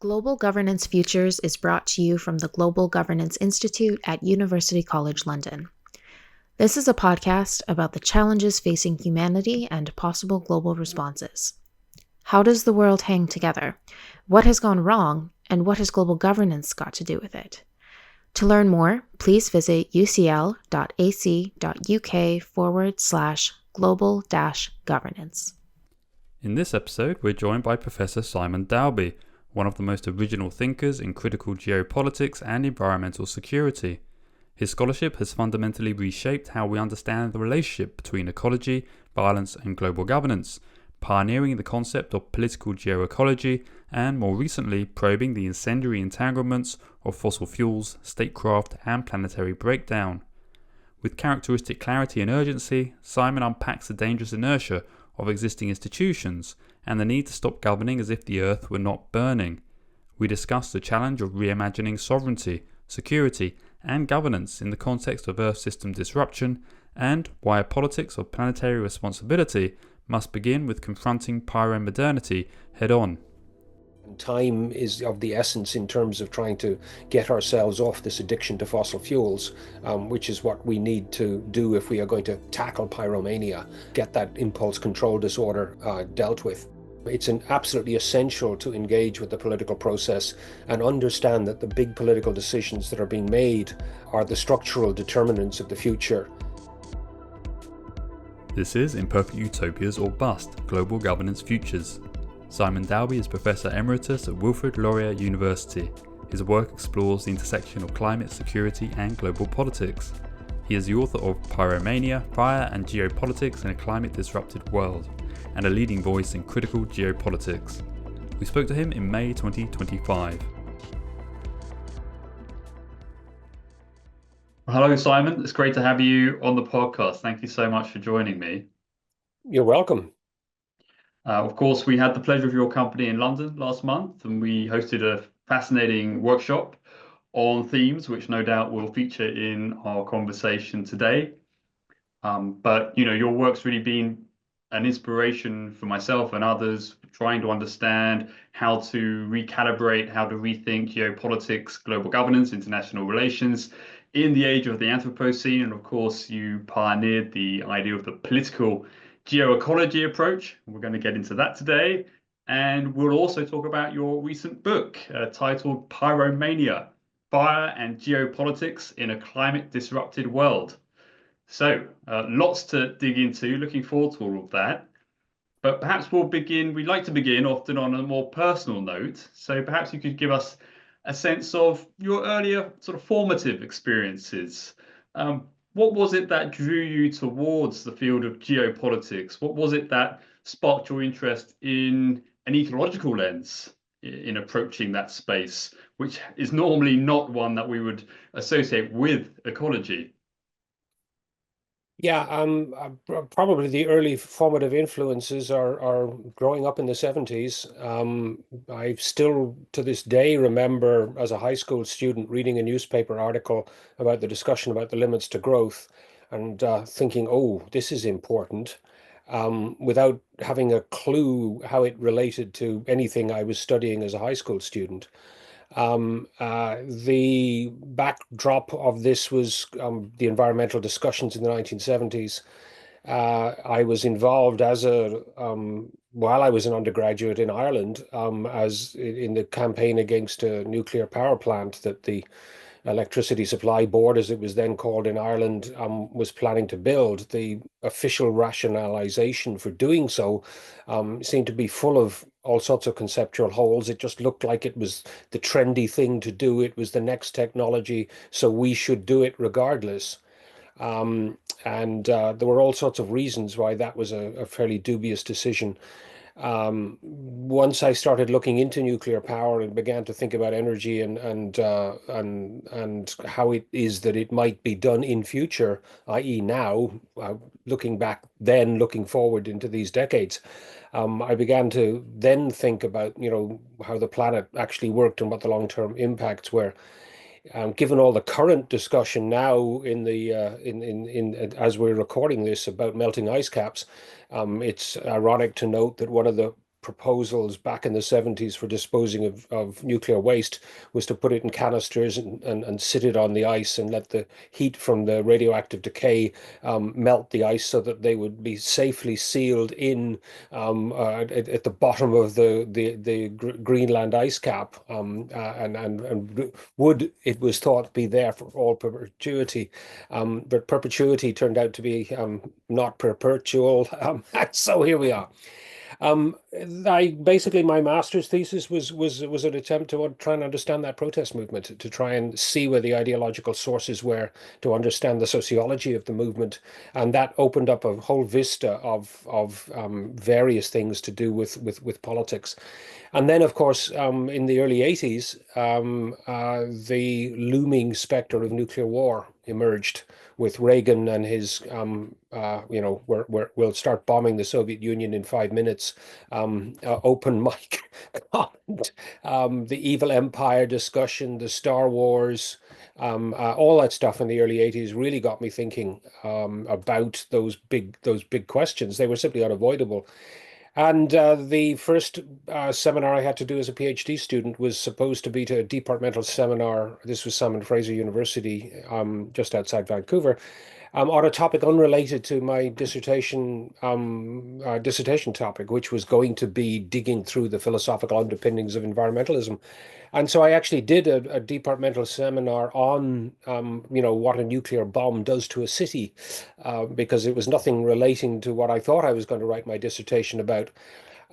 Global Governance Futures is brought to you from the Global Governance Institute at University College London. This is a podcast about the challenges facing humanity and possible global responses. How does the world hang together? What has gone wrong? And what has global governance got to do with it? To learn more, please visit ucl.ac.uk/global-governance. In this episode, we're joined by Professor Simon Dalby, one of the most original thinkers in critical geopolitics and environmental security. His scholarship has fundamentally reshaped how we understand the relationship between ecology, violence, and global governance, pioneering the concept of political geoecology and, more recently, probing the incendiary entanglements of fossil fuels, statecraft, and planetary breakdown. With characteristic clarity and urgency, Simon unpacks the dangerous inertia of existing institutions and the need to stop governing as if the earth were not burning. We discuss the challenge of reimagining sovereignty, security, and governance in the context of Earth system disruption, and why a politics of planetary responsibility must begin with confronting pyromodernity head-on. Time is of the essence in terms of trying to get ourselves off this addiction to fossil fuels, which is what we need to do if we are going to tackle pyromania, get that impulse control disorder dealt with. It's absolutely essential to engage with the political process and understand that the big political decisions that are being made are the structural determinants of the future. This is Imperfect Utopias or Bust, Global Governance Futures. Simon Dalby is Professor Emeritus at Wilfrid Laurier University. His work explores the intersection of climate security and global politics. He is the author of Pyromania, Fire and Geopolitics in a Climate-Disrupted World, and a leading voice in critical geopolitics. We spoke to him in May 2025. Hello, Simon. It's great to have you on the podcast. Thank you so much for joining me. You're welcome. Of course, we had the pleasure of your company in London last month, and we hosted a fascinating workshop on themes which no doubt will feature in our conversation today. But your work's really been an inspiration for myself and others trying to understand how to recalibrate, how to rethink geopolitics, global governance, international relations in the age of the Anthropocene. And of course, you pioneered the idea of the political geoecology approach. We're going to get into that today. And we'll also talk about your recent book titled Pyromania, Fire and Geopolitics in a Climate-Disrupted World. So lots to dig into, looking forward to all of that. But perhaps we'd like to begin often on a more personal note. So perhaps you could give us a sense of your earlier sort of formative experiences. What was it that drew you towards the field of geopolitics? What was it that sparked your interest in an ecological lens in approaching that space, which is normally not one that we would associate with ecology? Yeah, probably the early formative influences are growing up in the 70s. I still, to this day, remember as a high school student reading a newspaper article about the discussion about the limits to growth and thinking, oh, this is important, without having a clue how it related to anything I was studying as a high school student. The backdrop of this was the environmental discussions in the 1970s. I was involved while I was an undergraduate in Ireland, as in the campaign against a nuclear power plant that the Electricity Supply Board, as it was then called in Ireland, was planning to build. The official rationalization for doing so seemed to be full of all sorts of conceptual holes. It just looked like it was the trendy thing to do. It was the next technology, so we should do it regardless. And there were all sorts of reasons why that was a fairly dubious decision. Once I started looking into nuclear power and began to think about energy and how it is that it might be done in future, i.e. now, looking back then, looking forward into these decades, I began to then think about, how the planet actually worked and what the long-term impacts were. Given all the current discussion now as we're recording this about melting ice caps, it's ironic to note that one of the proposals back in the 70s for disposing of nuclear waste was to put it in canisters and sit it on the ice and let the heat from the radioactive decay melt the ice so that they would be safely sealed in at the bottom of the Greenland ice cap, and would, it was thought, be there for all perpetuity. But perpetuity turned out to be not perpetual. So here we are. Basically, my master's thesis was an attempt to try and understand that protest movement, to try and see where the ideological sources were, to understand the sociology of the movement, and that opened up a whole vista of various things to do with politics. And then, of course, in the early 80s, the looming specter of nuclear war emerged with Reagan and his, we'll start bombing the Soviet Union in 5 minutes, open mic comment, the evil empire discussion, the Star Wars, all that stuff in the early 80s really got me thinking about those big questions. They were simply unavoidable. And the first seminar I had to do as a PhD student was supposed to be to a departmental seminar. This was Simon Fraser University, just outside Vancouver, on a topic unrelated to my dissertation topic, which was going to be digging through the philosophical underpinnings of environmentalism. And so I actually did a departmental seminar on, what a nuclear bomb does to a city, because it was nothing relating to what I thought I was going to write my dissertation about.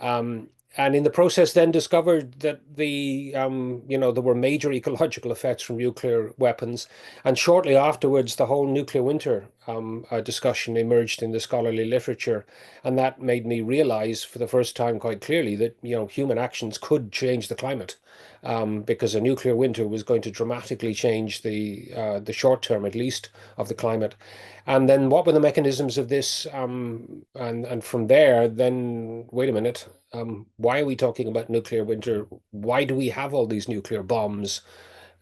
And in the process then discovered that there were major ecological effects from nuclear weapons. And shortly afterwards, the whole nuclear winter discussion emerged in the scholarly literature. And that made me realize for the first time quite clearly that, human actions could change the climate. Because a nuclear winter was going to dramatically change the short term, at least, of the climate. And then what were the mechanisms of this? And from there, then, wait a minute, why are we talking about nuclear winter? Why do we have all these nuclear bombs?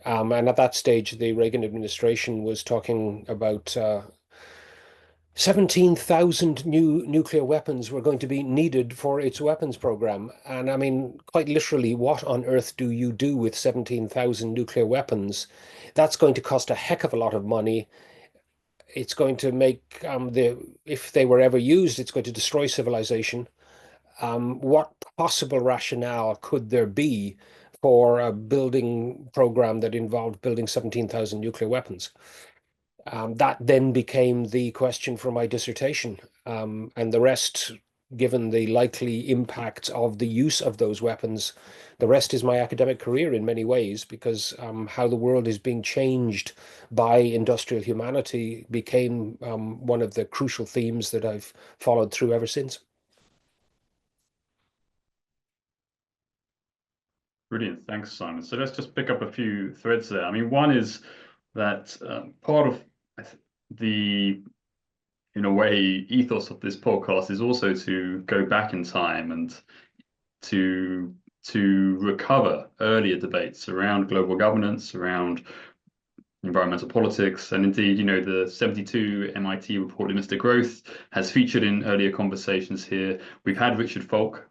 And at that stage, the Reagan administration was talking about 17,000 new nuclear weapons were going to be needed for its weapons program. And I mean, quite literally, what on earth do you do with 17,000 nuclear weapons? That's going to cost a heck of a lot of money. It's going to make if they were ever used, it's going to destroy civilization. What possible rationale could there be for a building program that involved building 17,000 nuclear weapons? That then became the question for my dissertation, and the rest, given the likely impacts of the use of those weapons, the rest is my academic career in many ways, because how the world is being changed by industrial humanity became one of the crucial themes that I've followed through ever since. Brilliant. Thanks, Simon. So let's just pick up a few threads there. I mean, one is that part of the, in a way, ethos of this podcast is also to go back in time and to recover earlier debates around global governance, around environmental politics, and indeed, the 72 MIT report, Mr. Growth, has featured in earlier conversations here. We've had Richard Falk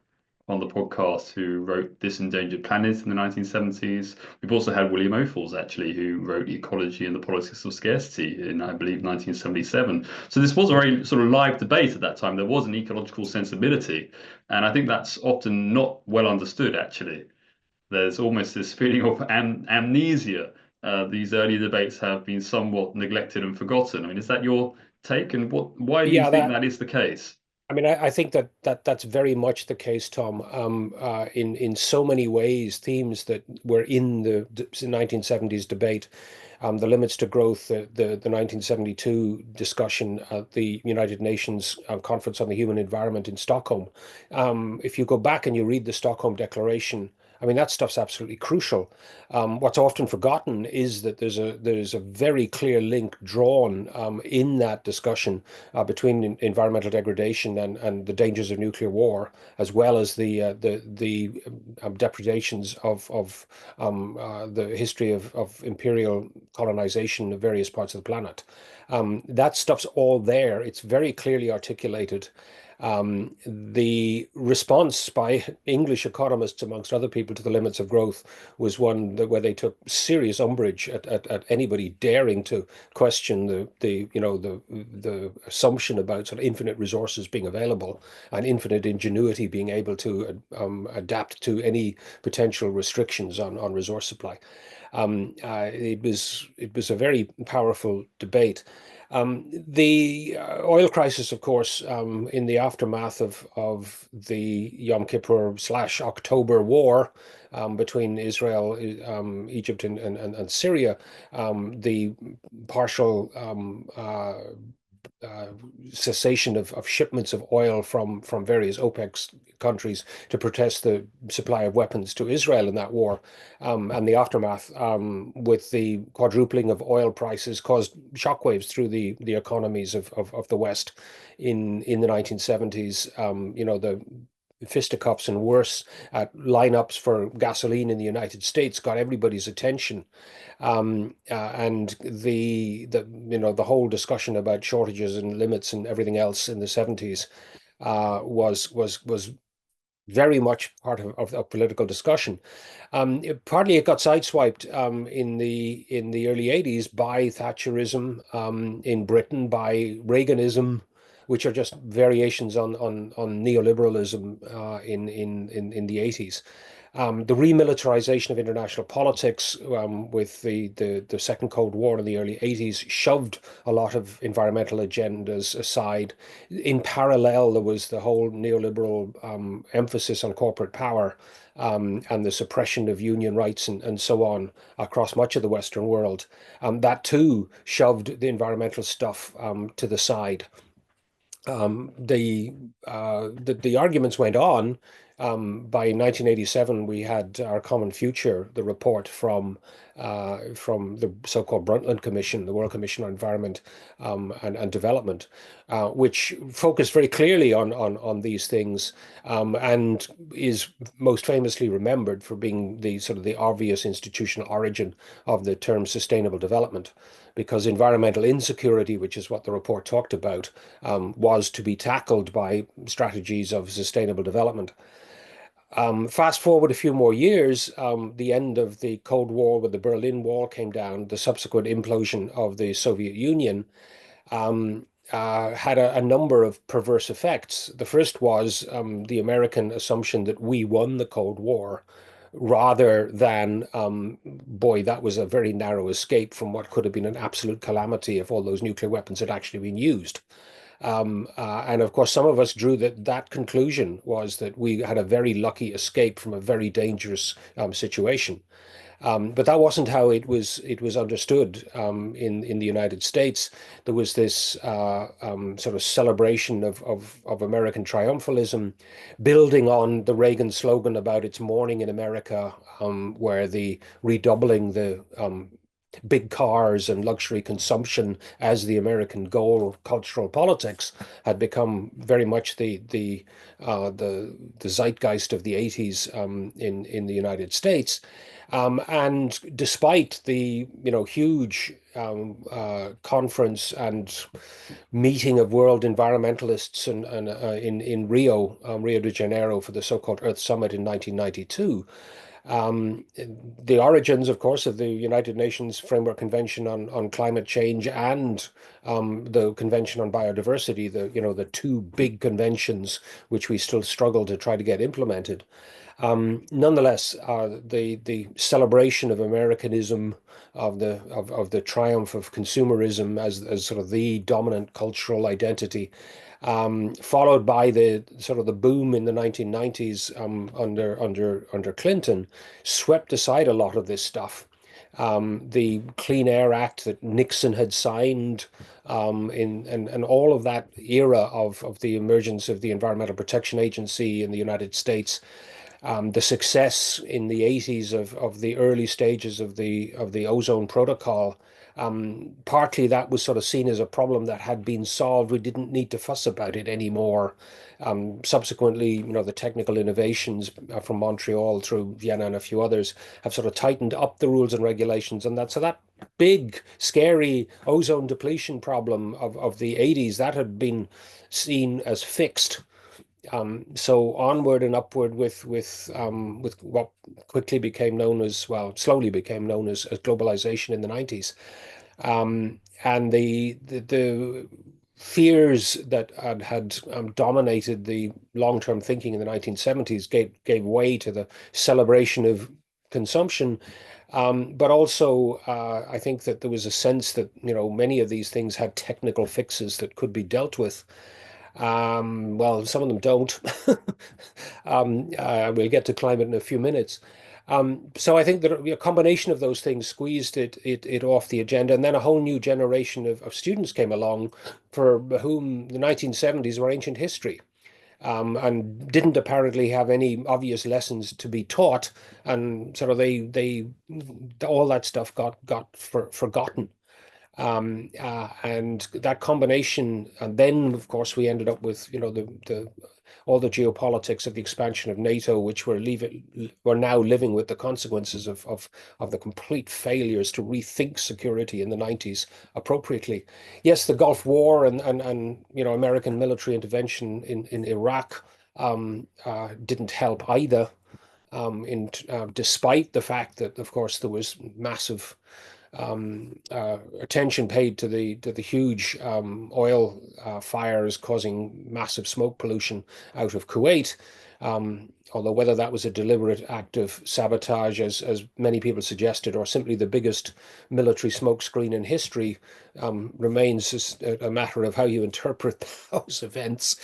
on the podcast, who wrote This Endangered Planet in the 1970s. We've also had William Ophuls, actually, who wrote Ecology and the Politics of Scarcity in, I believe, 1977. So this was a very sort of live debate at that time. There was an ecological sensibility, and I think that's often not well understood, actually. There's almost this feeling of amnesia. These early debates have been somewhat neglected and forgotten. I mean, is that your take? And why do you think that is the case? I mean, I think that's very much the case, Tom. In so many ways, themes that were in the 1970s debate, the limits to growth, the 1972 discussion at the United Nations Conference on the Human Environment in Stockholm. If you go back and you read the Stockholm Declaration, I mean, that stuff's absolutely crucial. What's often forgotten is that there's a very clear link drawn in that discussion between environmental degradation and the dangers of nuclear war, as well as the depredations of the history of imperial colonization of various parts of the planet. That stuff's all there. It's very clearly articulated. The response by English economists, amongst other people, to the limits of growth was one where they took serious umbrage at anybody daring to question the assumption about sort of infinite resources being available and infinite ingenuity being able to adapt to any potential restrictions on resource supply. It was a very powerful debate. The oil crisis, of course, in the aftermath of the Yom Kippur / October war between Israel, Egypt, and Syria, the partial cessation of shipments of oil from various OPEC countries to protest the supply of weapons to Israel in that war, and the aftermath, with the quadrupling of oil prices, caused shockwaves through the economies of the West in the 1970s. The fisticuffs and worse at lineups for gasoline in the United States got everybody's attention. And the whole discussion about shortages and limits and everything else in the 70s was very much part of political discussion. Partly it got sideswiped in the early 80s by Thatcherism, in Britain by Reaganism, which are just variations on neoliberalism in the 80s. The remilitarization of international politics, with the Second Cold War in the early 80s, shoved a lot of environmental agendas aside. In parallel, there was the whole neoliberal emphasis on corporate power, and the suppression of union rights and so on across much of the Western world. That too shoved the environmental stuff to the side. The arguments went on. By 1987, we had Our Common Future, the report from the so-called Brundtland Commission, the World Commission on Environment and Development, which focused very clearly on these things, and is most famously remembered for being the sort of the obvious institutional origin of the term sustainable development, because environmental insecurity, which is what the report talked about, was to be tackled by strategies of sustainable development. Fast forward a few more years, the end of the Cold War, when the Berlin Wall came down, the subsequent implosion of the Soviet Union, had a number of perverse effects. The first was the American assumption that we won the Cold War, rather than, boy, that was a very narrow escape from what could have been an absolute calamity if all those nuclear weapons had actually been used. And of course, some of us drew that conclusion was that we had a very lucky escape from a very dangerous situation. But that wasn't how it was understood in the United States. There was this sort of celebration of American triumphalism, building on the Reagan slogan about "It's morning in America," where the redoubling the big cars and luxury consumption as the American goal of cultural politics had become very much the zeitgeist of the 80s in the United States. And despite the huge conference and meeting of world environmentalists in Rio de Janeiro, for the so-called Earth Summit in 1992, the origins, of course, of the United Nations Framework Convention on Climate Change and the Convention on Biodiversity, the two big conventions which we still struggle to try to get implemented. Nonetheless, the celebration of Americanism, of the triumph of consumerism as sort of the dominant cultural identity, followed by the sort of the boom in the 1990s under Clinton, swept aside a lot of this stuff. The Clean Air Act that Nixon had signed, and all of that era of the emergence of the Environmental Protection Agency in the United States. The success in the 80s of the early stages of the ozone protocol, partly that was sort of seen as a problem that had been solved. We didn't need to fuss about it anymore. Subsequently, the technical innovations from Montreal through Vienna and a few others have sort of tightened up the rules and regulations, and that big, scary ozone depletion problem of the 80s, that had been seen as fixed. So onward and upward with what quickly became known as, well, slowly became known as globalization in the 90s. And the fears that had dominated the long-term thinking in the 1970s gave way to the celebration of consumption. But also, I think that there was a sense that, many of these things had technical fixes that could be dealt with. Well, some of them don't. We'll get to climate in a few minutes. So I think that a combination of those things squeezed it off the agenda, and then a whole new generation of students came along for whom the 1970s were ancient history, and didn't apparently have any obvious lessons to be taught, and sort of they all that stuff got forgotten. And that combination, and then of course we ended up with the all the geopolitics of the expansion of NATO, which we're now living with the consequences of the complete failures to rethink security in the 90s appropriately. Yes, the Gulf War and American military intervention in Iraq didn't help either. Despite the fact that, of course, there was massive attention paid to the huge oil fires causing massive smoke pollution out of Kuwait. Although whether that was a deliberate act of sabotage, as many people suggested, or simply the biggest military smokescreen in history, remains a matter of how you interpret those events.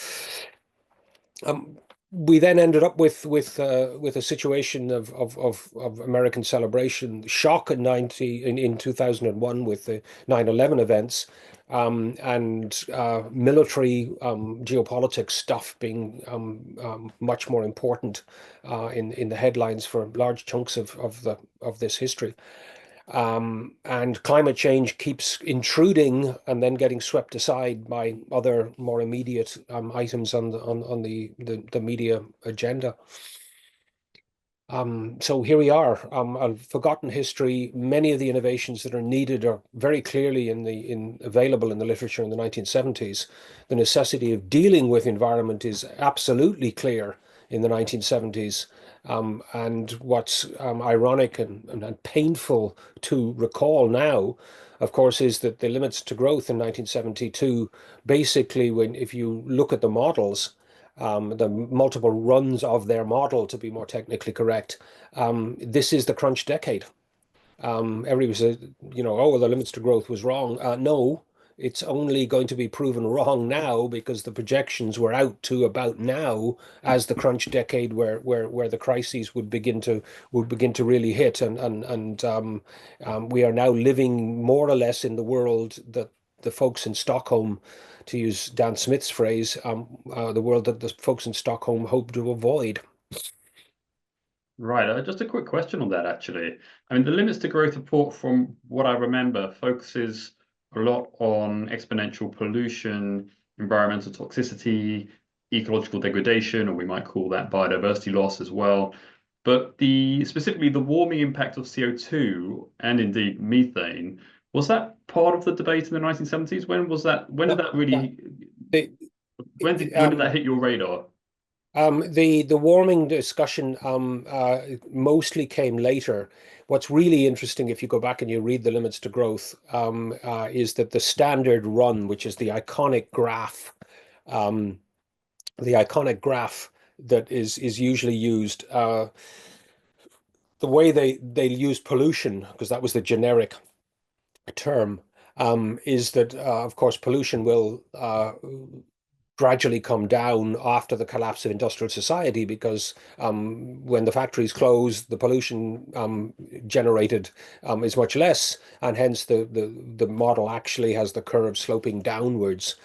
We then ended up with a situation of American celebration, shock in 2001 with the 9/11 events, and military geopolitics stuff being much more important in the headlines for large chunks of this history. And climate change keeps intruding and then getting swept aside by other more immediate items on the media agenda. So here we are, a forgotten history. Many of the innovations that are needed are very clearly available in the literature in the 1970s. The necessity of dealing with environment is absolutely clear in the 1970s. And what's ironic and painful to recall now, of course, is that the limits to growth in 1972, basically, if you look at the models, the multiple runs of their model, to be more technically correct, this is the crunch decade. Everybody said, oh, well, the limits to growth was wrong. No, it's only going to be proven wrong now because the projections were out to about now as the crunch decade where the crises would begin to really hit, and we are now living more or less in the world that the folks in Stockholm, to use Dan Smith's phrase, the world that the folks in Stockholm hope to avoid. Right. Just a quick question on that, actually. I mean, the limits to growth report, from what I remember, focuses a lot on exponential pollution, environmental toxicity, ecological degradation, or we might call that biodiversity loss as well. But specifically the warming impact of CO2 and indeed methane, was that part of the debate in the 1970s? When was that? When did that really? When did that hit your radar? The warming discussion mostly came later. What's really interesting, if you go back and you read the limits to growth, is that the standard run, which is the iconic graph, that is usually used, the way they use pollution, because that was the generic term, is that of course pollution will gradually come down after the collapse of industrial society, because when the factories close, the pollution generated is much less, and hence the model actually has the curve sloping downwards.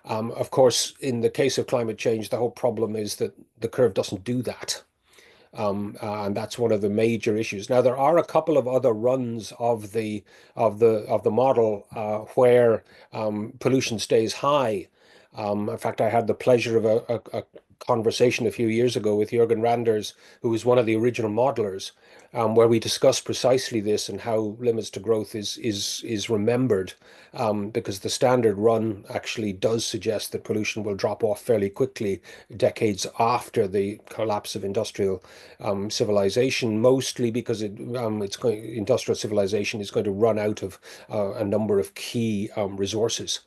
Of course, in the case of climate change, the whole problem is that the curve doesn't do that. And that's one of the major issues. Now, there are a couple of other runs of the model where pollution stays high. In fact, I had the pleasure of a conversation a few years ago with Jürgen Randers, who was one of the original modelers. where we discuss precisely this and how limits to growth is remembered, because the standard run actually does suggest that pollution will drop off fairly quickly, decades after the collapse of industrial civilization, mostly because industrial civilization is going to run out of a number of key resources.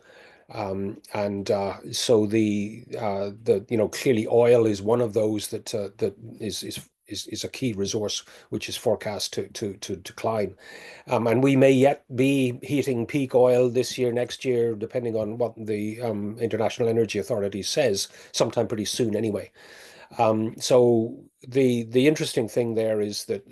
And so clearly oil is one of those that is a key resource which is forecast to decline. And we may yet be hitting peak oil this year, next year, depending on what the International Energy Authority says, sometime pretty soon anyway. So the interesting thing there is that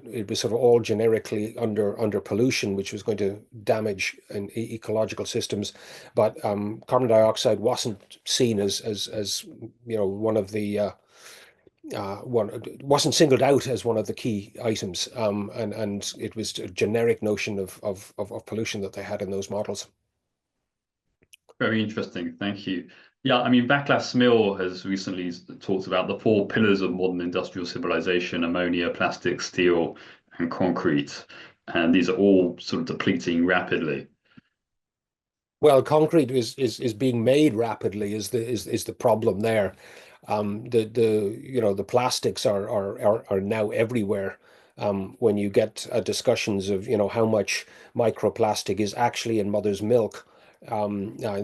it was sort of all generically under pollution, which was going to damage ecological systems, but carbon dioxide wasn't seen as one of the one wasn't singled out as one of the key items, and it was a generic notion of pollution that they had in those models. Very interesting. Thank you. Yeah, I mean, Václav Smil has recently talked about the four pillars of modern industrial civilization: ammonia, plastic, steel, and concrete. And these are all sort of depleting rapidly. Well, concrete is being made rapidly is the problem there. The plastics are now everywhere. When you get discussions of how much microplastic is actually in mother's milk,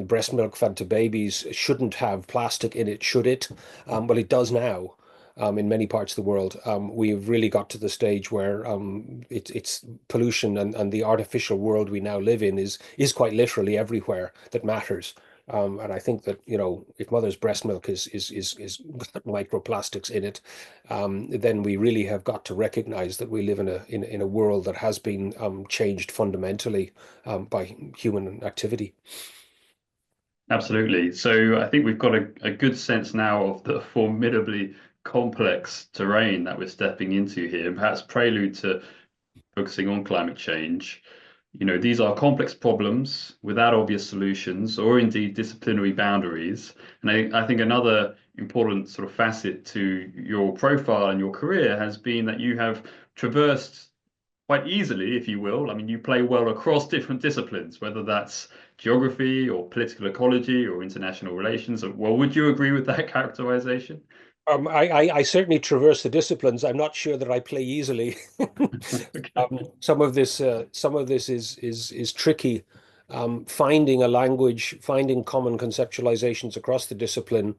breast milk fed to babies shouldn't have plastic in it, should it? Well, it does now. In many parts of the world, we've really got to the stage where it's pollution and the artificial world we now live in is quite literally everywhere that matters. And I think that if mother's breast milk is got microplastics in it, then we really have got to recognize that we live in a world that has been changed fundamentally by human activity. Absolutely. So I think we've got a good sense now of the formidably complex terrain that we're stepping into here, and perhaps prelude to focusing on climate change. These are complex problems without obvious solutions or indeed disciplinary boundaries. And I think another important sort of facet to your profile and your career has been that you have traversed quite easily, if you will. I mean, you play well across different disciplines, whether that's geography or political ecology or international relations. Well, would you agree with that characterization? I certainly traverse the disciplines. I'm not sure that I play easily. Okay. Some of this is tricky. Finding a language, finding common conceptualizations across the discipline,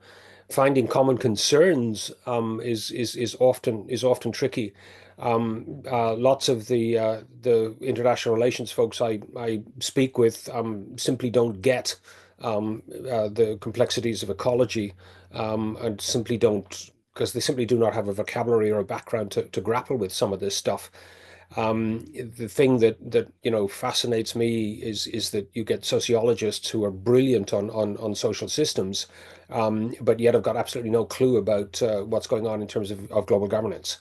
finding common concerns is often tricky. Lots of the international relations folks I speak with simply don't get the complexities of ecology, and simply don't, because they simply do not have a vocabulary or a background to grapple with some of this stuff. The thing that fascinates me is that you get sociologists who are brilliant on social systems, but yet have got absolutely no clue about what's going on in terms of global governance.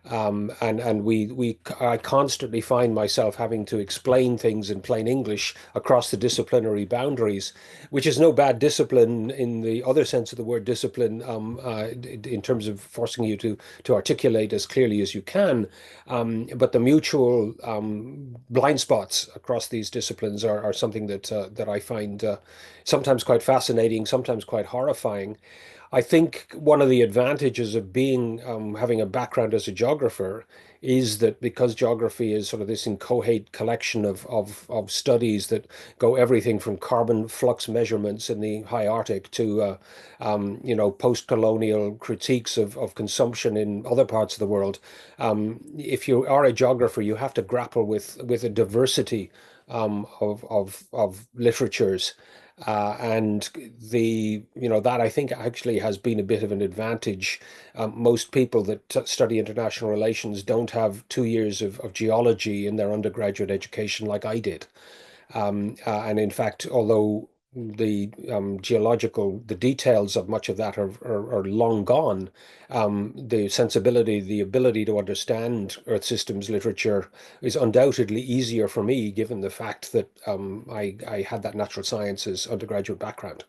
I constantly find myself having to explain things in plain English across the disciplinary boundaries, which is no bad discipline in the other sense of the word discipline, in terms of forcing you to articulate as clearly as you can. But the mutual blind spots across these disciplines are something that I find sometimes quite fascinating, sometimes quite horrifying. I think one of the advantages of being having a background as a geographer is that because geography is sort of this inchoate collection of studies that go everything from carbon flux measurements in the high Arctic to post-colonial critiques of consumption in other parts of the world. If you are a geographer, you have to grapple with a diversity of literatures. And that I think actually has been a bit of an advantage. Most people that study international relations don't have 2 years of geology in their undergraduate education like I did. And in fact, although the details of much of that are long gone, the sensibility, the ability to understand Earth systems literature is undoubtedly easier for me, given the fact that I had that natural sciences undergraduate background.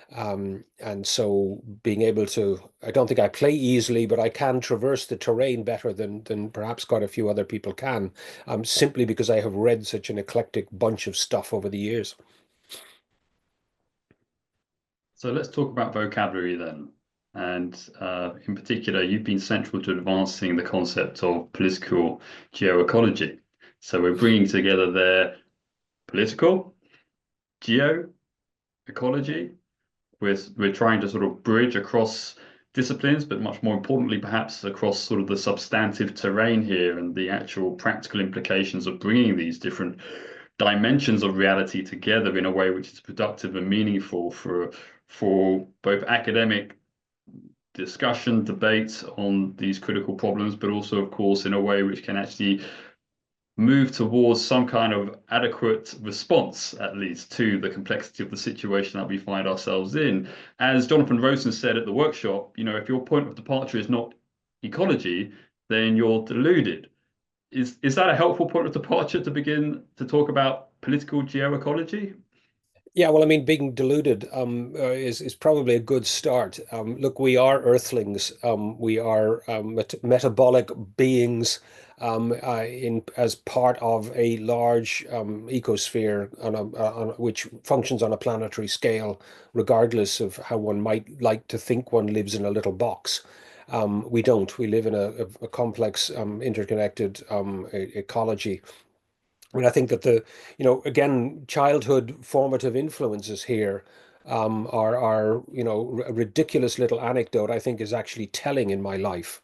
And so being able to, I don't think I play easily, but I can traverse the terrain better than perhaps quite a few other people can, simply because I have read such an eclectic bunch of stuff over the years. So let's talk about vocabulary then. And in particular, you've been central to advancing the concept of political geoecology. So we're bringing together there political, geoecology. We're trying to sort of bridge across disciplines, but much more importantly, perhaps across sort of the substantive terrain here and the actual practical implications of bringing these different dimensions of reality together in a way which is productive and meaningful for both academic discussion, debate on these critical problems, but also, of course, in a way which can actually move towards some kind of adequate response, at least, to the complexity of the situation that we find ourselves in. As Jonathan Rosen said at the workshop, if your point of departure is not ecology, then you're deluded. Is that a helpful point of departure to begin to talk about political geoecology? Yeah, well, I mean, being deluded is probably a good start. Look, we are earthlings. We are metabolic beings in as part of a large ecosphere which functions on a planetary scale, regardless of how one might like to think one lives in a little box. We don't. We live in a complex, interconnected ecology. I mean, I think that again, childhood formative influences here are, a ridiculous little anecdote I think is actually telling in my life.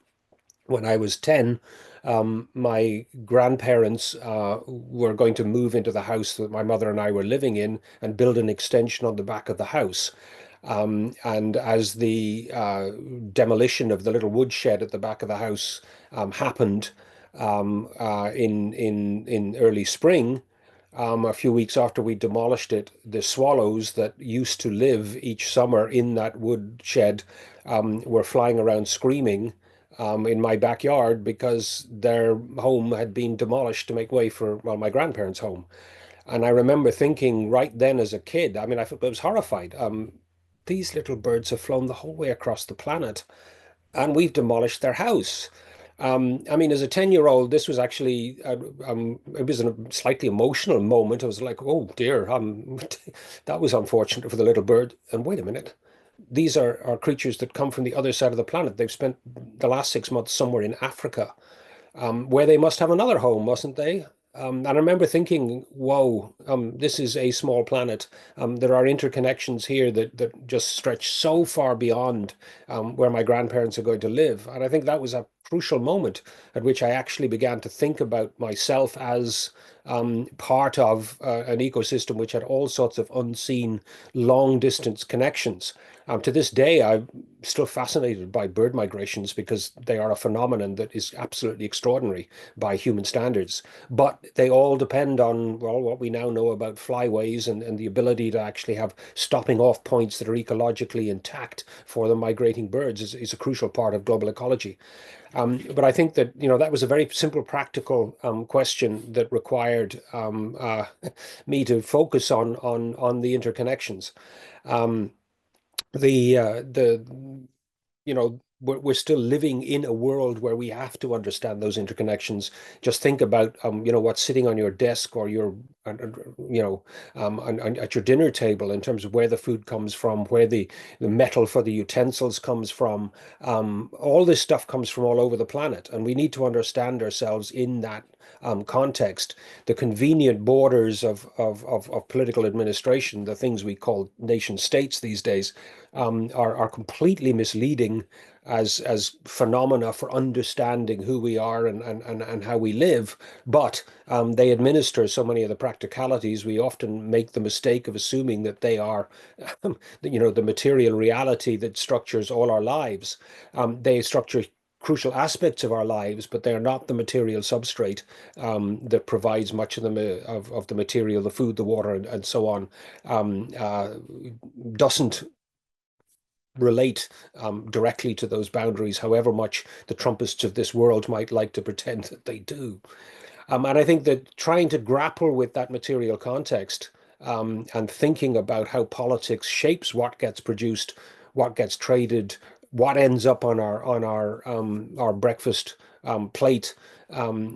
When I was 10, my grandparents were going to move into the house that my mother and I were living in and build an extension on the back of the house. And as the demolition of the little woodshed at the back of the house happened in early spring, a few weeks after we demolished it, the swallows that used to live each summer in that woodshed were flying around screaming in my backyard because their home had been demolished to make way for, well, my grandparents' home. And I remember thinking right then as a kid, I mean, I was horrified. These little birds have flown the whole way across the planet and we've demolished their house. I mean, as a 10-year-old, this was actually, it was a slightly emotional moment. I was like, oh dear, that was unfortunate for the little bird. And wait a minute, these are creatures that come from the other side of the planet. They've spent the last 6 months somewhere in Africa, where they must have another home, mustn't they? And I remember thinking, whoa, this is a small planet. There are interconnections here that just stretch so far beyond where my grandparents are going to live. And I think that was a crucial moment at which I actually began to think about myself as part of an ecosystem which had all sorts of unseen long distance connections. To this day, I'm still fascinated by bird migrations because they are a phenomenon that is absolutely extraordinary by human standards. But they all depend on, well, what we now know about flyways and the ability to actually have stopping off points that are ecologically intact for the migrating birds is a crucial part of global ecology. But I think that, that was a very simple, practical question that required me to focus on the interconnections. Um, the we're still living in a world where we have to understand those interconnections. Just think about what's sitting on your desk or your at your dinner table in terms of where the food comes from, where the metal for the utensils comes from. All this stuff comes from all over the planet, and we need to understand ourselves in that context. The convenient borders of political administration, the things we call nation states these days, are completely misleading as phenomena for understanding who we are and how we live. But they administer so many of the practicalities, we often make the mistake of assuming that they are, the material reality that structures all our lives. They structure crucial aspects of our lives, but they're not the material substrate that provides much of the material, the food, the water, and so on. Doesn't relate directly to those boundaries, however much the Trumpists of this world might like to pretend that they do. And I think that trying to grapple with that material context and thinking about how politics shapes what gets produced, what gets traded, what ends up on our breakfast plate,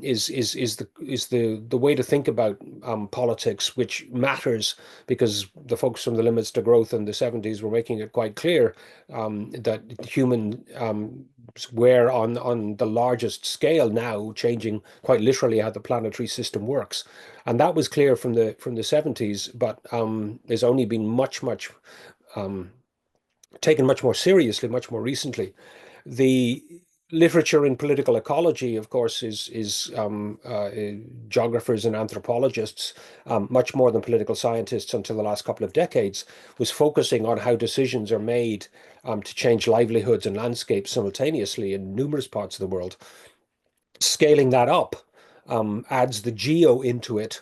is the way to think about politics, which matters because the folks from the Limits to Growth in the 70s were making it quite clear that human we're on the largest scale now, changing quite literally how the planetary system works, and that was clear from the 70s, but has only been much um, taken much more seriously, much more recently. The literature in political ecology, of course, is geographers and anthropologists, much more than political scientists until the last couple of decades, was focusing on how decisions are made to change livelihoods and landscapes simultaneously in numerous parts of the world. Scaling that up adds the geo into it.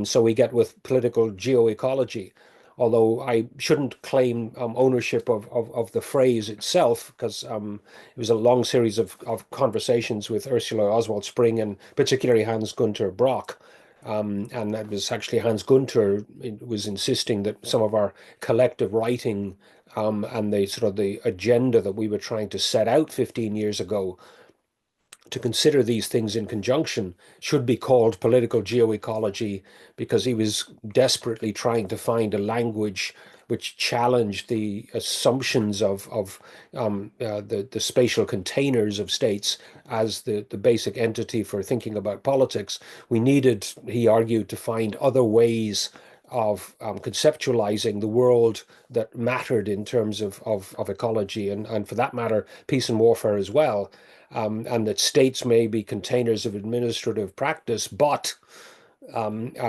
So we get with political geoecology, although I shouldn't claim ownership of the phrase itself, because it was a long series of conversations with Ursula Oswald Spring and particularly Hans Gunther Brock. And that was actually Hans Gunther was insisting that some of our collective writing and the sort of the agenda that we were trying to set out 15 years ago to consider these things in conjunction should be called political geoecology, because he was desperately trying to find a language which challenged the assumptions of the spatial containers of states as the basic entity for thinking about politics. We needed, he argued, to find other ways of conceptualizing the world that mattered in terms of ecology and for that matter, peace and warfare as well. And that states may be containers of administrative practice, but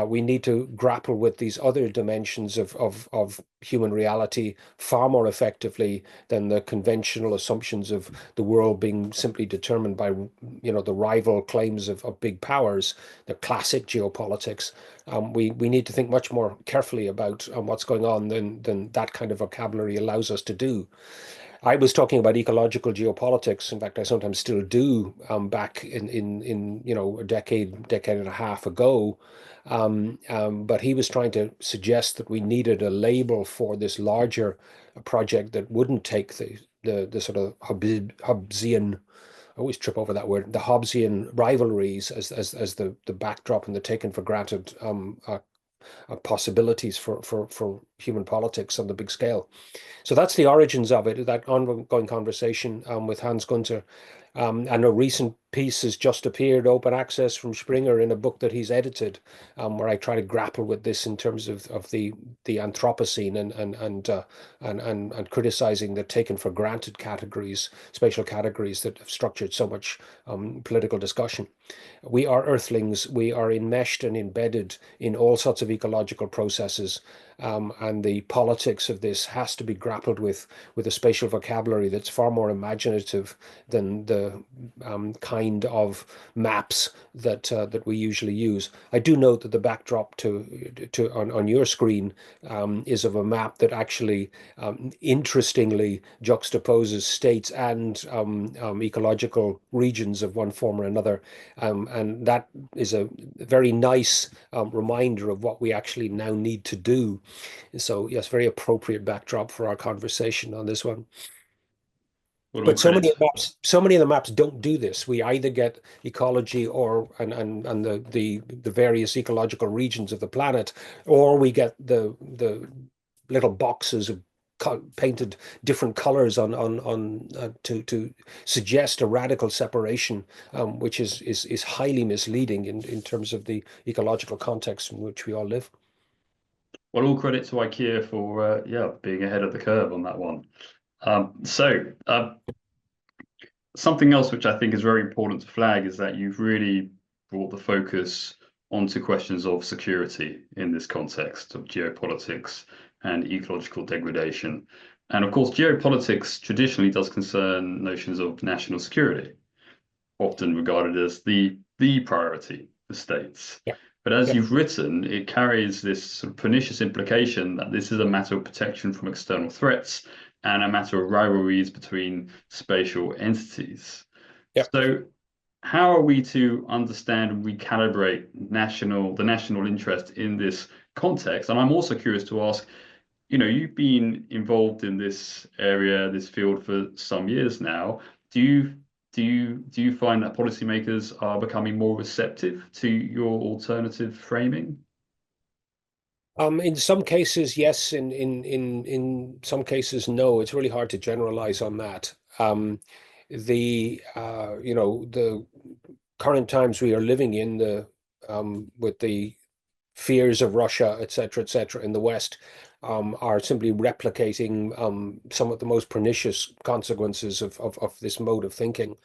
we need to grapple with these other dimensions of human reality far more effectively than the conventional assumptions of the world being simply determined by, the rival claims of big powers, the classic geopolitics. We need to think much more carefully about what's going on than that kind of vocabulary allows us to do. I was talking about ecological geopolitics. In fact, I sometimes still do, back in a decade and a half ago. But he was trying to suggest that we needed a label for this larger project that wouldn't take the sort of Hobbesian, I always trip over that word, the Hobbesian rivalries as the backdrop and the taken for granted possibilities for human politics on the big scale. So that's the origins of it, that ongoing conversation with Hans Gunther. And a recent piece has just appeared, open access, from Springer in a book that he's edited, where I try to grapple with this in terms of the Anthropocene and criticizing the taken for granted categories, spatial categories that have structured so much political discussion. We are earthlings. We are enmeshed and embedded in all sorts of ecological processes. And the politics of this has to be grappled with a spatial vocabulary that's far more imaginative than the kind of maps that we usually use. I do note that the backdrop on your screen is of a map that actually interestingly juxtaposes states and ecological regions of one form or another, and that is a very nice reminder of what we actually now need to do. So yes, very appropriate backdrop for our conversation on this one. Well, all But so many credit. of the maps, don't do this. We either get ecology or and the various ecological regions of the planet, or we get the little boxes of painted different colors on to suggest a radical separation, which is highly misleading in terms of the ecological context in which we all live. Well, all credit to IKEA for being ahead of the curve on that one. Something else which I think is very important to flag is that you've really brought the focus onto questions of security in this context of geopolitics and ecological degradation. And of course, geopolitics traditionally does concern notions of national security, often regarded as the priority for states. Yeah. But as Yeah. you've written, it carries this sort of pernicious implication that this is a matter of protection from external threats and a matter of rivalries between spatial entities. Yeah. So how are we to understand and recalibrate the national interest in this context? And I'm also curious to ask, you've been involved in this area, this field for some years now. Do you find that policymakers are becoming more receptive to your alternative framing? In some cases, yes. In some cases, no. It's really hard to generalize on that. The current times we are living in, with the fears of Russia, et cetera, in the West, are simply replicating some of the most pernicious consequences of this mode of thinking.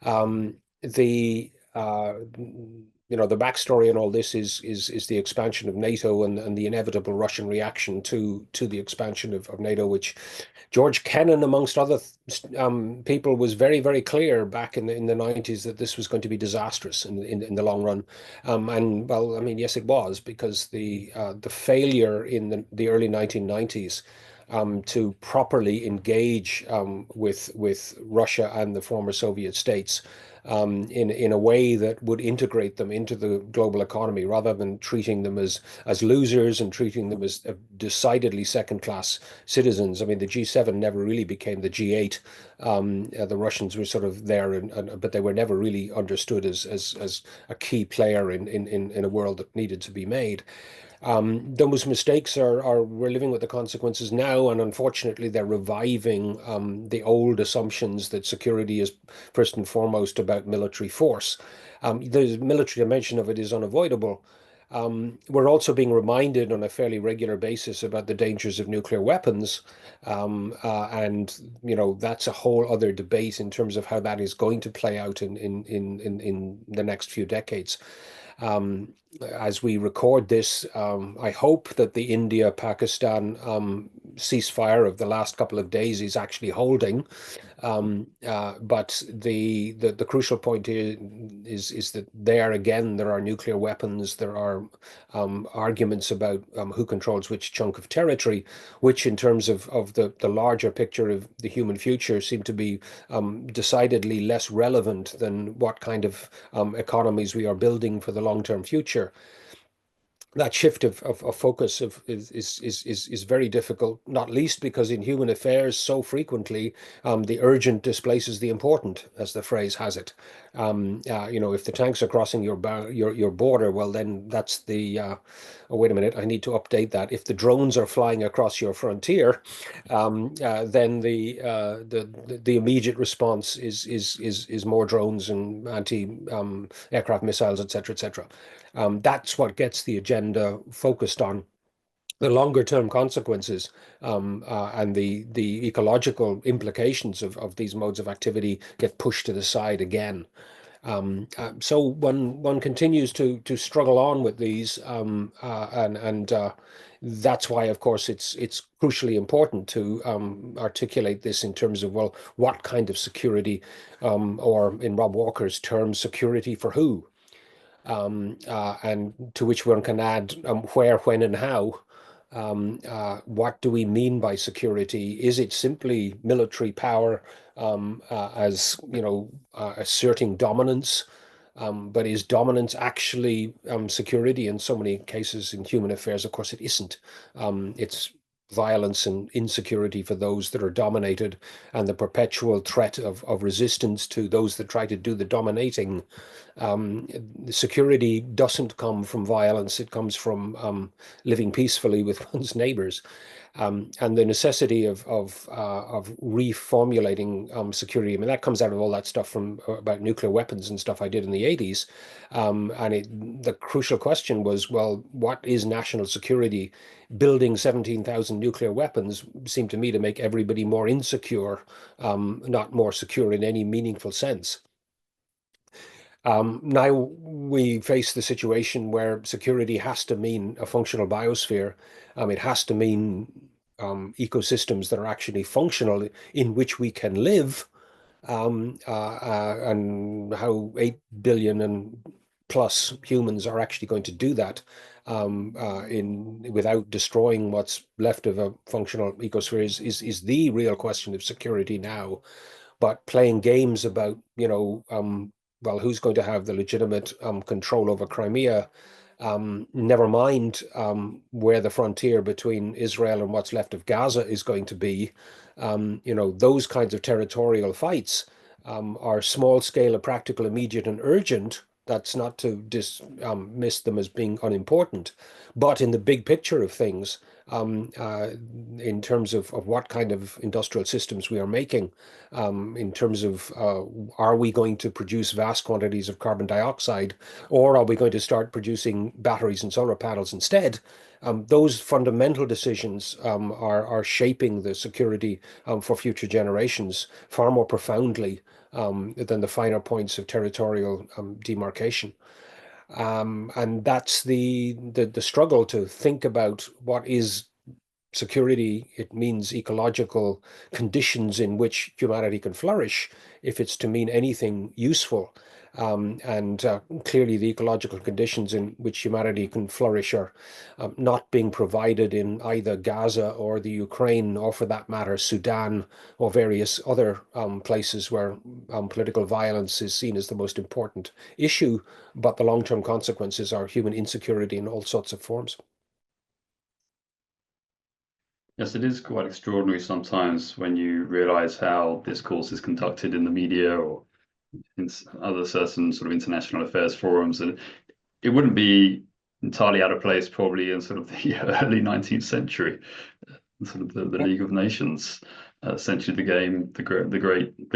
The the backstory in all this is the expansion of NATO and the inevitable Russian reaction to the expansion of NATO, which George Kennan, amongst other people, was very, very clear back in the 90s that this was going to be disastrous in the long run. And well, I mean, yes, it was, because the failure in the early 1990s to properly engage with Russia and the former Soviet states in a way that would integrate them into the global economy, rather than treating them as losers and treating them as decidedly second-class citizens. I mean, the G7 never really became the G8. The Russians were sort of there, but they were never really understood as a key player in a world that needed to be made. Those mistakes we're living with the consequences now, and unfortunately, they're reviving the old assumptions that security is first and foremost about military force. The military dimension of it is unavoidable. We're also being reminded on a fairly regular basis about the dangers of nuclear weapons, and that's a whole other debate in terms of how that is going to play out in the next few decades. As we record this, I hope that the India-Pakistan ceasefire of the last couple of days is actually holding. But the crucial point here is that there again there are nuclear weapons, there are arguments about who controls which chunk of territory, which in terms of the larger picture of the human future seem to be decidedly less relevant than what kind of economies we are building for the long-term future. That shift of focus is very difficult, not least because in human affairs, so frequently the urgent displaces the important, as the phrase has it. If the tanks are crossing your border, well, then that's the oh, wait a minute, I need to update that. If the drones are flying across your frontier, then the immediate response is more drones and anti aircraft missiles, et cetera, et cetera. That's what gets the agenda focused on the longer term consequences, and the ecological implications of these modes of activity get pushed to the side again. So one continues to struggle on with these, and that's why, of course, it's crucially important to articulate this in terms of, well, what kind of security, or in Rob Walker's terms, security for who? And to which one can add where, when, and how. What do we mean by security? Is it simply military power, as asserting dominance? But is dominance actually security? In so many cases in human affairs, of course, it isn't. It's violence and insecurity for those that are dominated, and the perpetual threat of resistance to those that try to do the dominating. Security doesn't come from violence, it comes from living peacefully with one's neighbors. And the necessity of reformulating security. I mean, that comes out of all that stuff from about nuclear weapons and stuff I did in the 80s. And the crucial question was, well, what is national security? Building 17,000 nuclear weapons seemed to me to make everybody more insecure, not more secure in any meaningful sense. Now we face the situation where security has to mean a functional biosphere. It has to mean ecosystems that are actually functional, in which we can live, and how 8 billion and plus humans are actually going to do that without destroying what's left of a functional ecosphere is the real question of security now. But playing games about well, who's going to have the legitimate control over Crimea? Never mind where the frontier between Israel and what's left of Gaza is going to be. Those kinds of territorial fights are small scale, and practical, immediate, and urgent. That's not to dismiss them as being unimportant. But in the big picture of things, in terms of what kind of industrial systems we are making, in terms of are we going to produce vast quantities of carbon dioxide, or are we going to start producing batteries and solar panels instead? Those fundamental decisions are shaping the security for future generations far more profoundly than the finer points of territorial demarcation. And that's the struggle to think about what is security. It means ecological conditions in which humanity can flourish, if it's to mean anything useful. And clearly, the ecological conditions in which humanity can flourish are not being provided in either Gaza or the Ukraine, or for that matter, Sudan, or various other places where political violence is seen as the most important issue. But the long-term consequences are human insecurity in all sorts of forms. Yes, it is quite extraordinary sometimes when you realize how discourse is conducted in the media or in other certain sort of international affairs forums. And it wouldn't be entirely out of place probably in sort of the early 19th century, sort of the League of Nations, essentially the game, the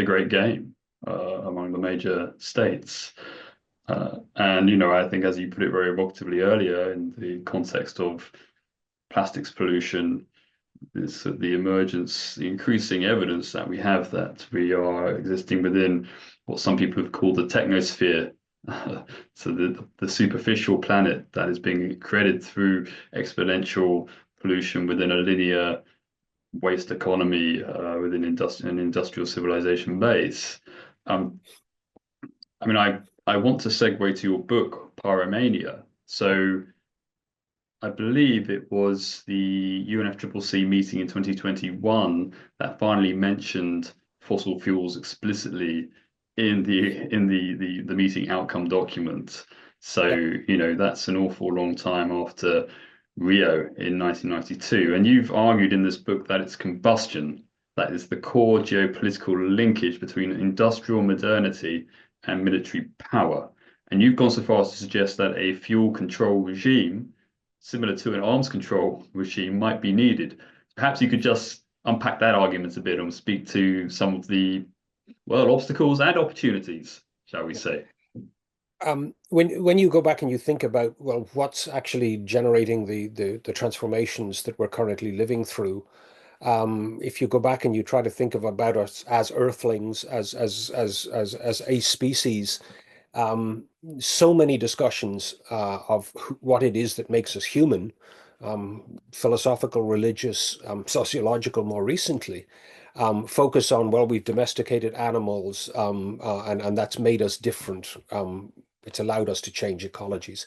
great game among the major states. And, I think as you put it very evocatively earlier in the context of plastics pollution, is the emergence, the increasing evidence that we have that we are existing within what some people have called the technosphere. So the superficial planet that is being created through exponential pollution within a linear waste economy within an industrial civilization base. I mean, I want to segue to your book, Pyromania. So I believe it was the UNFCCC meeting in 2021 that finally mentioned fossil fuels explicitly in the meeting outcome document. So, Yep. that's an awful long time after Rio in 1992. And you've argued in this book that it's combustion that is the core geopolitical linkage between industrial modernity and military power. And you've gone so far as to suggest that a fuel control regime similar to an arms control regime might be needed. Perhaps you could just unpack that argument a bit and speak to some of the, well, obstacles and opportunities, shall we say. When you go back and you think about, well, what's actually generating the transformations that we're currently living through, if you go back and you try to think about us as earthlings, as a species, so many discussions of what it is that makes us human, philosophical, religious, sociological, more recently, focus on, well, we've domesticated animals, and that's made us different. It's allowed us to change ecologies.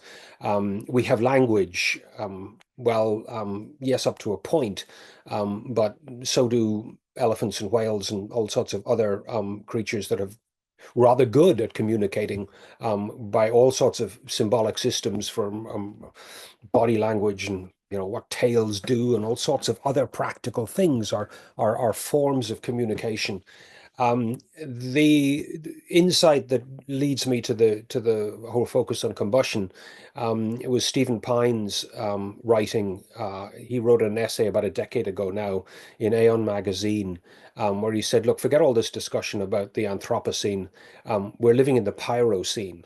We have language. Yes, up to a point, but so do elephants and whales and all sorts of other creatures that have rather good at communicating by all sorts of symbolic systems, from body language and what tails do, and all sorts of other practical things are forms of communication. The insight that leads me to the whole focus on combustion, it was Stephen Pine's writing. He wrote an essay about a decade ago now in Aeon magazine, where he said, look, forget all this discussion about the Anthropocene. We're living in the Pyrocene.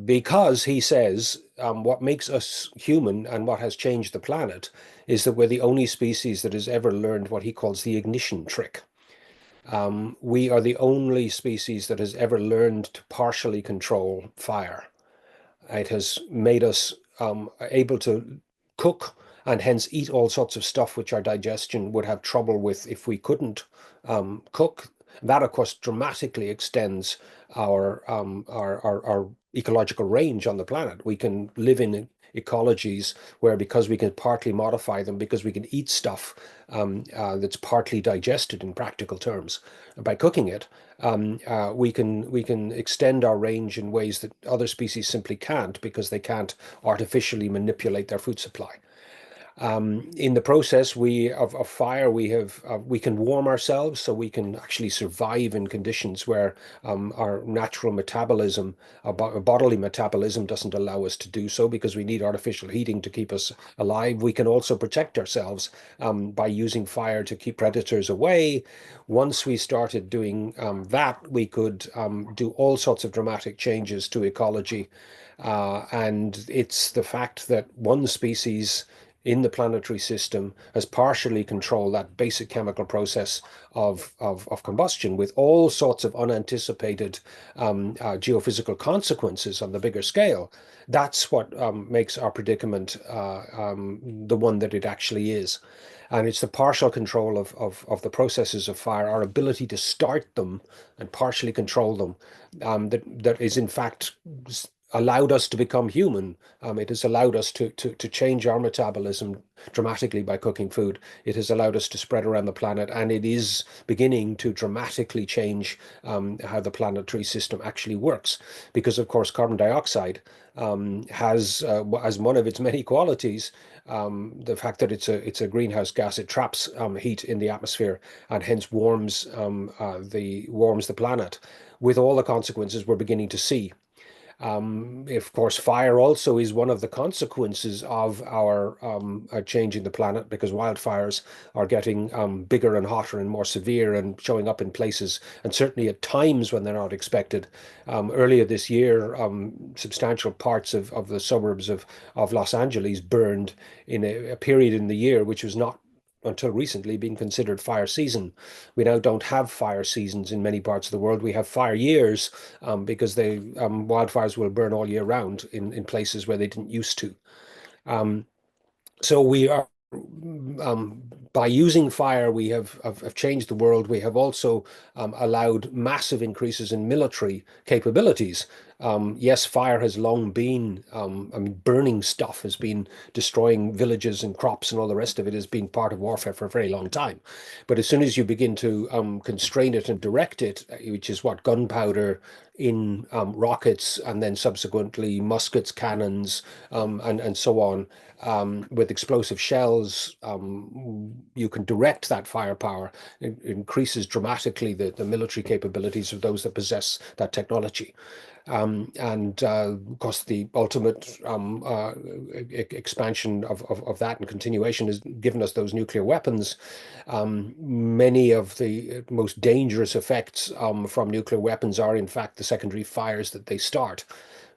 Because he says what makes us human and what has changed the planet is that we're the only species that has ever learned what he calls the ignition trick. We are the only species that has ever learned to partially control fire. It has made us able to cook and hence eat all sorts of stuff which our digestion would have trouble with if we couldn't cook. That, of course, dramatically extends our ecological range on the planet. We can live ecologies where, because we can partly modify them, because we can eat stuff that's partly digested in practical terms by cooking it, we can extend our range in ways that other species simply can't, because they can't artificially manipulate their food supply. In the process of fire, we can warm ourselves, so we can actually survive in conditions where our natural metabolism, our bodily metabolism, doesn't allow us to do so, because we need artificial heating to keep us alive. We can also protect ourselves by using fire to keep predators away. Once we started doing that, we could do all sorts of dramatic changes to ecology. And it's the fact that one species in the planetary system has partially controlled that basic chemical process of combustion, with all sorts of unanticipated geophysical consequences on the bigger scale. That's what makes our predicament the one that it actually is. And it's the partial control of the processes of fire, our ability to start them and partially control them, that is in fact allowed us to become human. It has allowed us to change our metabolism dramatically by cooking food. It has allowed us to spread around the planet, and it is beginning to dramatically change how the planetary system actually works. Because, of course, carbon dioxide has, as one of its many qualities, the fact that it's a greenhouse gas. It traps heat in the atmosphere, and hence warms the planet, with all the consequences we're beginning to see. Of course, fire also is one of the consequences of our change in the planet, because wildfires are getting bigger and hotter and more severe, and showing up in places, and certainly at times when they're not expected. Earlier this year, substantial parts of the suburbs of Los Angeles burned in a period in the year which was not until recently being considered fire season. We now don't have fire seasons in many parts of the world. We have fire years, because wildfires will burn all year round in places where they didn't used to. So we are, by using fire, we have changed the world. We have also allowed massive increases in military capabilities. Yes, fire has long been, burning stuff has been, destroying villages and crops and all the rest of it has been part of warfare for a very long time. But as soon as you begin to constrain it and direct it, which is what gunpowder in rockets, and then subsequently muskets, cannons, and so on, with explosive shells, you can direct that firepower. It increases dramatically the military capabilities of those that possess that technology. And of course, the ultimate expansion of that and continuation has given us those nuclear weapons. Many of the most dangerous effects from nuclear weapons are, in fact, the secondary fires that they start.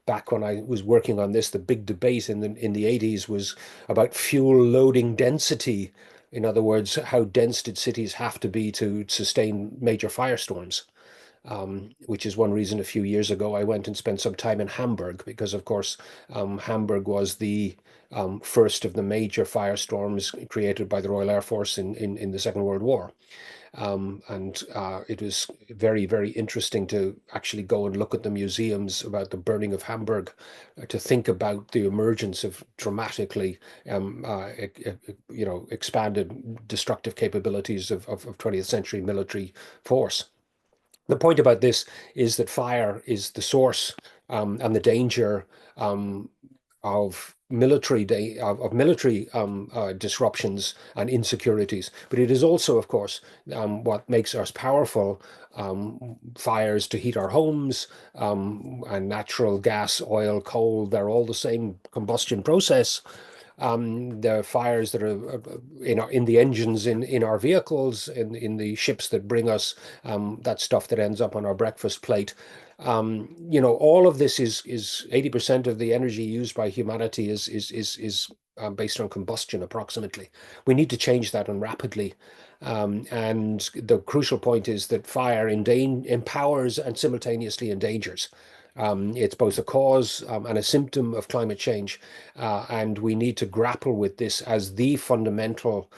Back when I was working on this, the big debate in the 80s was about fuel loading density. In other words, how dense did cities have to be to sustain major firestorms? Which is one reason a few years ago I went and spent some time in Hamburg, because, of course, Hamburg was the first of the major firestorms created by the Royal Air Force in the Second World War. And it was very, very interesting to actually go and look at the museums about the burning of Hamburg, to think about the emergence of dramatically, expanded destructive capabilities of 20th century military force. The point about this is that fire is the source and the danger of military disruptions and insecurities, but it is also, of course, what makes us powerful. Fires to heat our homes, and natural gas, oil, coal, they're all the same combustion process. The fires that are in the engines in our vehicles, in the ships that bring us that stuff that ends up on our breakfast plate. All of this is 80% of the energy used by humanity is based on combustion, approximately. We need to change that, and rapidly. And the crucial point is that fire empowers and simultaneously endangers. It's both a cause and a symptom of climate change, and we need to grapple with this as the fundamental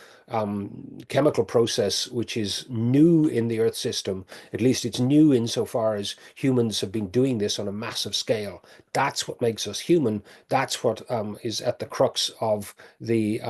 chemical process which is new in the Earth system. At least it's new insofar as humans have been doing this on a massive scale. That's what makes us human. That's what is at the crux of the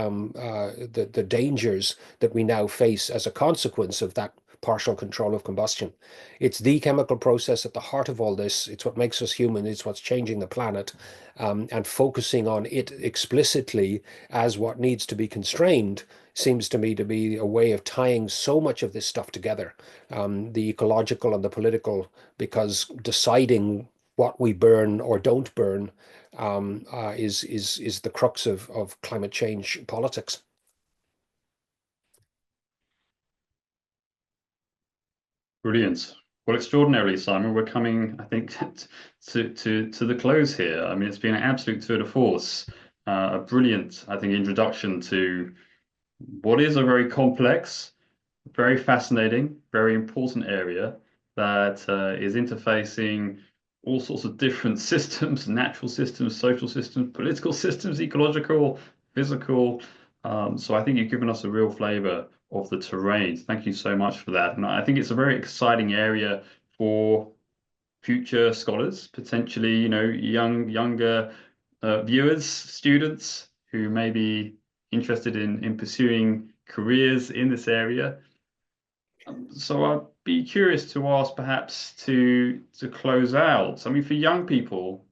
dangers that we now face as a consequence of that partial control of combustion. It's the chemical process at the heart of all this. It's what makes us human. It's what's changing the planet. And focusing on it explicitly as what needs to be constrained seems to me to be a way of tying so much of this stuff together, the ecological and the political, because deciding what we burn or don't burn is the crux of climate change politics. Brilliant. Well, extraordinarily, Simon, we're coming, I think, to the close here. I mean, it's been an absolute tour de force, a brilliant, I think, introduction to what is a very complex, very fascinating, very important area that is interfacing all sorts of different systems, natural systems, social systems, political systems, ecological, physical. So I think you've given us a real flavor of the terrain. Thank you so much for that. And I think it's a very exciting area for future scholars, potentially, younger viewers, students who may be interested in pursuing careers in this area. So I'd be curious to ask, perhaps to close out. I mean, for young people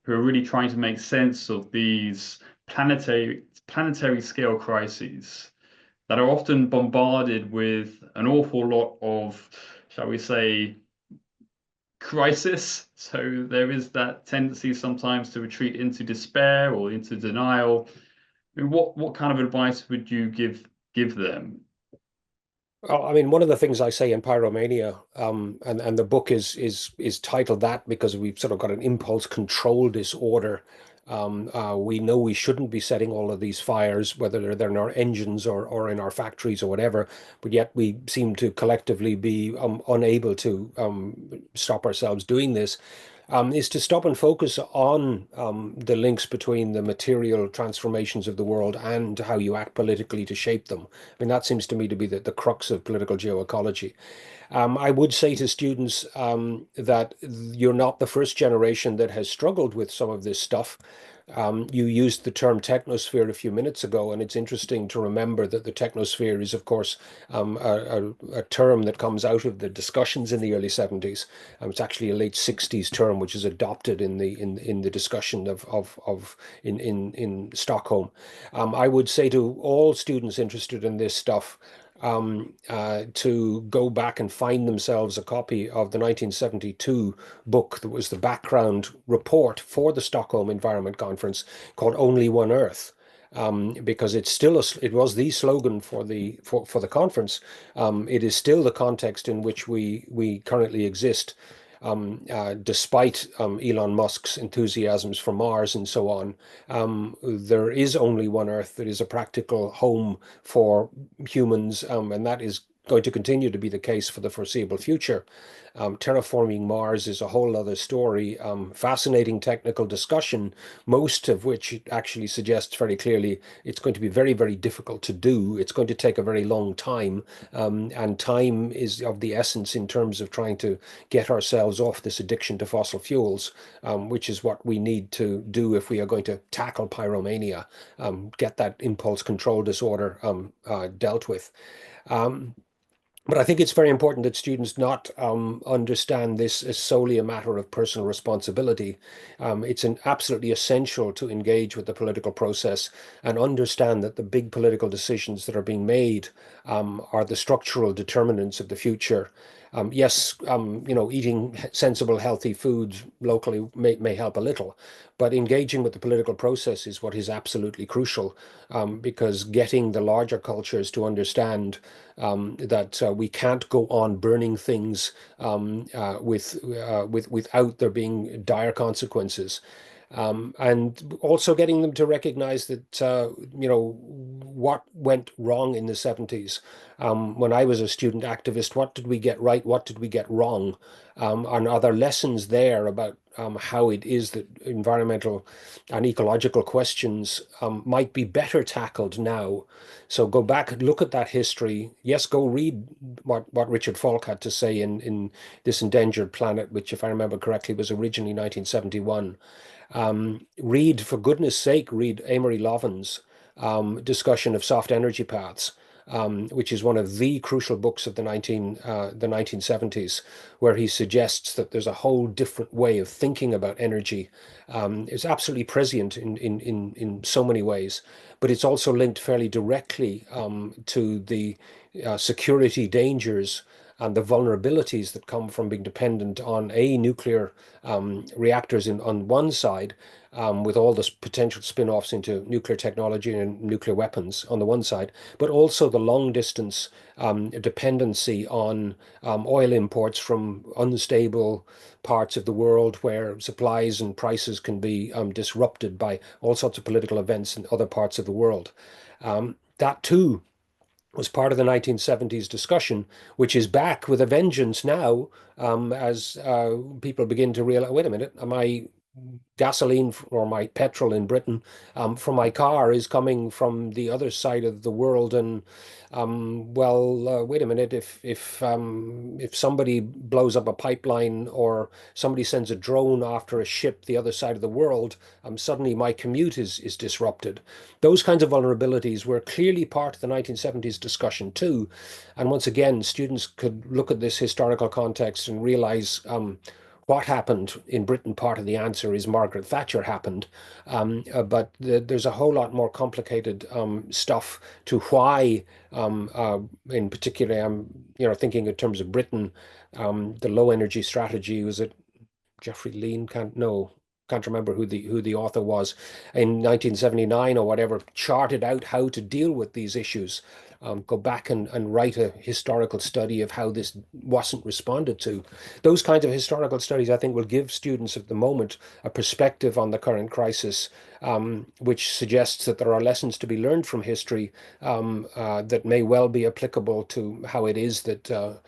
who are really trying to make sense of these planetary scale crises that are often bombarded with an awful lot of, shall we say, crisis. So there is that tendency sometimes to retreat into despair or into denial. I mean, what kind of advice would you give them? Well, I mean, one of the things I say in Pyromania, and the book is titled that because we've sort of got an impulse control disorder. We know we shouldn't be setting all of these fires, whether they're in our engines or in our factories or whatever, but yet we seem to collectively be unable to stop ourselves doing this. Is to stop and focus on the links between the material transformations of the world and how you act politically to shape them. I mean, that seems to me to be the crux of political geoecology. I would say to students that you're not the first generation that has struggled with some of this stuff. You used the term technosphere a few minutes ago, and it's interesting to remember that the technosphere is, of course, a term that comes out of the discussions in the early 70s. It's actually a late 60s term, which is adopted in the discussion in Stockholm. I would say to all students interested in this stuff, to go back and find themselves a copy of the 1972 book that was the background report for the Stockholm Environment Conference called Only One Earth. Because it was the slogan for the conference. It is still the context in which we currently exist, despite Elon Musk's enthusiasms for Mars and so on. There is only one Earth that is a practical home for humans, and that is going to continue to be the case for the foreseeable future. Terraforming Mars is a whole other story. Fascinating technical discussion, most of which actually suggests very clearly it's going to be very, very difficult to do. It's going to take a very long time, and time is of the essence in terms of trying to get ourselves off this addiction to fossil fuels, which is what we need to do if we are going to tackle pyromania, get that impulse control disorder dealt with. But I think it's very important that students not understand this as solely a matter of personal responsibility. It's absolutely essential to engage with the political process and understand that the big political decisions that are being made are the structural determinants of the future. Yes, eating sensible, healthy foods locally may help a little, but engaging with the political process is what is absolutely crucial, because getting the larger cultures to understand that we can't go on burning things without there being dire consequences. And also getting them to recognize that what went wrong in the 70s. When I was a student activist, what did we get right? What did we get wrong? And are there lessons there about how it is that environmental and ecological questions might be better tackled now? So go back and look at that history. Yes, go read what Richard Falk had to say in This Endangered Planet, which, if I remember correctly, was originally 1971. Read, for goodness sake, read Amory Lovin's discussion of soft energy paths, which is one of the crucial books of the 1970s, where he suggests that there's a whole different way of thinking about energy. It's absolutely prescient in so many ways, but it's also linked fairly directly to the security dangers and the vulnerabilities that come from being dependent on nuclear reactors on one side, with all the potential spin-offs into nuclear technology and nuclear weapons on the one side, but also the long distance dependency on oil imports from unstable parts of the world where supplies and prices can be disrupted by all sorts of political events in other parts of the world. That too was part of the 1970s discussion, which is back with a vengeance now, as people begin to realize, wait a minute, my gasoline or my petrol in Britain from my car is coming from the other side of the world, and wait a minute, if somebody blows up a pipeline or somebody sends a drone after a ship the other side of the world, suddenly my commute is disrupted. Those kinds of vulnerabilities were clearly part of the 1970s discussion too. And once again, students could look at this historical context and realize what happened in Britain. Part of the answer is Margaret Thatcher happened, but there's a whole lot more complicated stuff to why, in particular, I'm thinking in terms of Britain, the low energy strategy. Was it Geoffrey Lean? Can't remember who the author was, in 1979 or whatever, charted out how to deal with these issues. Go back and write a historical study of how this wasn't responded to. Those kinds of historical studies, I think, will give students at the moment a perspective on the current crisis, which suggests that there are lessons to be learned from history that may well be applicable to how it is that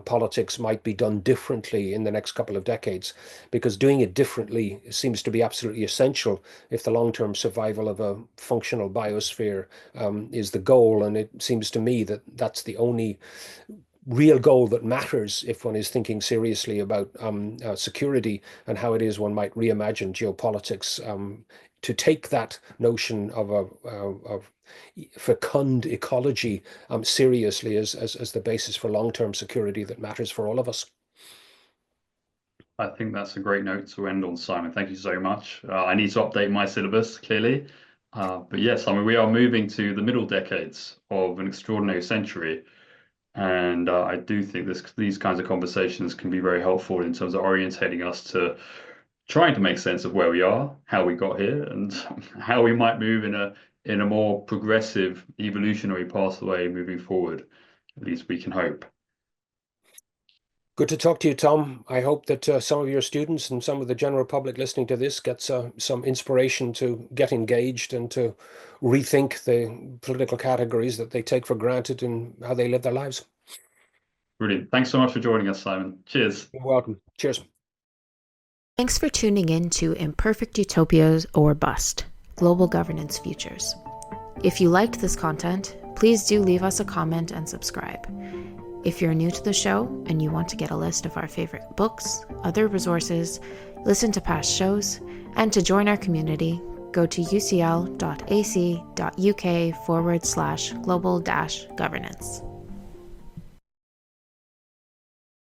politics might be done differently in the next couple of decades, because doing it differently seems to be absolutely essential if the long-term survival of a functional biosphere is the goal. And it seems to me that that's the only real goal that matters if one is thinking seriously about security and how it is one might reimagine geopolitics, to take that notion of a fecund ecology seriously as the basis for long-term security that matters for all of us. I think that's a great note to end on, Simon. Thank you so much. I need to update my syllabus, clearly. But yes, I mean, we are moving to the middle decades of an extraordinary century. And I do think these kinds of conversations can be very helpful in terms of orientating us to trying to make sense of where we are, how we got here, and how we might move in a more progressive, evolutionary pathway moving forward. At least we can hope. Good to talk to you, Tom. I hope that some of your students and some of the general public listening to this gets some inspiration to get engaged and to rethink the political categories that they take for granted and how they live their lives. Brilliant. Thanks so much for joining us, Simon. Cheers. You're welcome. Cheers. Thanks for tuning in to Imperfect Utopias or Bust, Global Governance Futures. If you liked this content, please do leave us a comment and subscribe. If you're new to the show and you want to get a list of our favorite books, other resources, listen to past shows, and to join our community, go to ucl.ac.uk/global-governance.